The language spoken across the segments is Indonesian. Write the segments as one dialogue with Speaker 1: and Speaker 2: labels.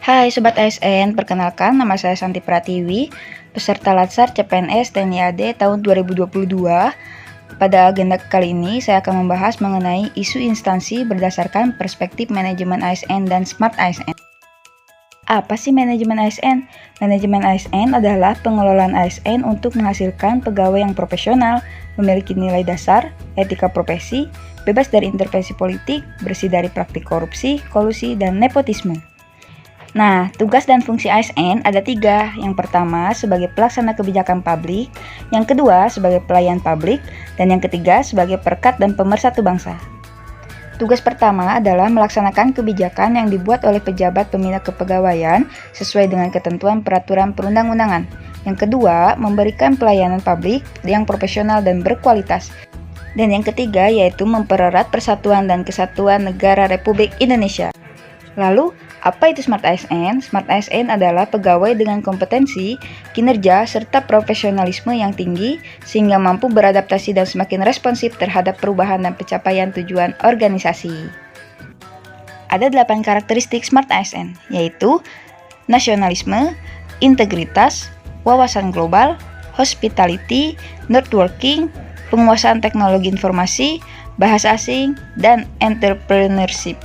Speaker 1: Hai Sobat ASN, perkenalkan nama saya Santi Pratiwi, peserta Latsar CPNS TNI AD tahun 2022. Pada agenda kali ini saya akan membahas mengenai isu instansi berdasarkan perspektif manajemen ASN dan Smart ASN. Apa sih manajemen ASN? Manajemen ASN adalah pengelolaan ASN untuk menghasilkan pegawai yang profesional, memiliki nilai dasar, etika profesi, bebas dari intervensi politik, bersih dari praktik korupsi, kolusi, dan nepotisme. Nah, tugas dan fungsi ASN ada 3. Yang pertama sebagai pelaksana kebijakan publik, yang kedua sebagai pelayan publik, dan yang ketiga sebagai perekat dan pemersatu bangsa. Tugas pertama adalah melaksanakan kebijakan yang dibuat oleh pejabat pembina kepegawaian sesuai dengan ketentuan peraturan perundang-undangan. Yang kedua, memberikan pelayanan publik yang profesional dan berkualitas. Dan yang ketiga yaitu mempererat persatuan dan kesatuan negara Republik Indonesia. Lalu, apa itu Smart ASN? Smart ASN adalah pegawai dengan kompetensi, kinerja, serta profesionalisme yang tinggi sehingga mampu beradaptasi dan semakin responsif terhadap perubahan dan pencapaian tujuan organisasi. Ada 8 karakteristik Smart ASN, yaitu nasionalisme, integritas, wawasan global, hospitality, networking, penguasaan teknologi informasi, bahasa asing, dan entrepreneurship.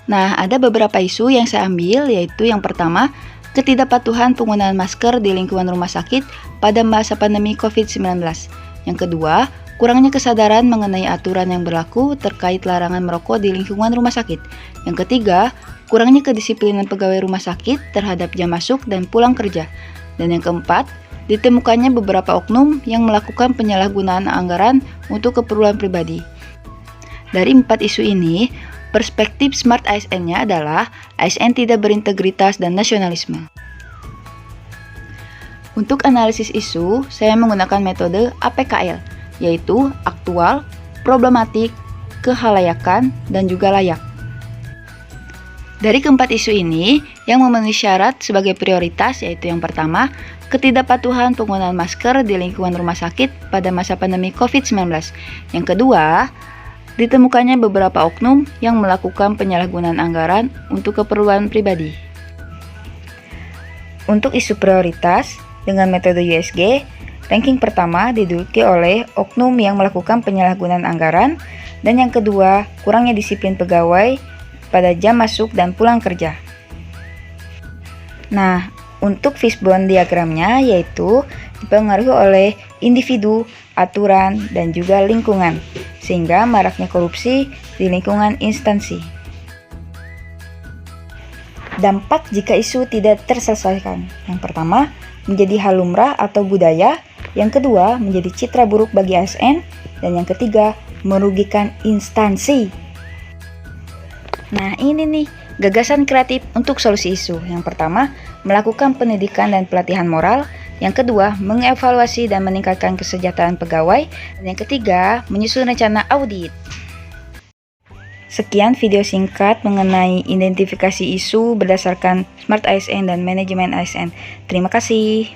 Speaker 1: Nah, ada beberapa isu yang saya ambil, yaitu yang pertama, ketidakpatuhan penggunaan masker di lingkungan rumah sakit pada masa pandemi COVID-19. Yang kedua, kurangnya kesadaran mengenai aturan yang berlaku terkait larangan merokok di lingkungan rumah sakit. Yang ketiga, kurangnya kedisiplinan pegawai rumah sakit terhadap jam masuk dan pulang kerja. Dan yang keempat, ditemukannya beberapa oknum yang melakukan penyalahgunaan anggaran untuk keperluan pribadi. Dari 4 isu ini, perspektif Smart ASN-nya adalah ASN tidak berintegritas dan nasionalisme. Untuk analisis isu, saya menggunakan metode APKL, yaitu aktual, problematik, kehalayakan, dan juga layak. Dari keempat isu ini, yang memenuhi syarat sebagai prioritas yaitu yang pertama, ketidakpatuhan penggunaan masker di lingkungan rumah sakit pada masa pandemi COVID-19. Yang kedua, ditemukannya beberapa oknum yang melakukan penyalahgunaan anggaran untuk keperluan pribadi. Untuk isu prioritas, dengan metode USG, ranking pertama diduduki oleh oknum yang melakukan penyalahgunaan anggaran, dan yang kedua, kurangnya disiplin pegawai pada jam masuk dan pulang kerja. Nah, untuk fishbone diagramnya yaitu dipengaruhi oleh individu, aturan, dan juga lingkungan, sehingga maraknya korupsi di lingkungan instansi. Dampak jika isu tidak terselesaikan. Yang pertama, menjadi hal lumrah atau budaya. Yang kedua, menjadi citra buruk bagi ASN. Dan yang ketiga, merugikan instansi. Nah, ini nih, gagasan kreatif untuk solusi isu. Yang pertama, melakukan pendidikan dan pelatihan moral. Yang kedua, mengevaluasi dan meningkatkan kesejahteraan pegawai. Dan yang ketiga, menyusun rencana audit. Sekian video singkat mengenai identifikasi isu berdasarkan Smart ASN dan Manajemen ASN. Terima kasih.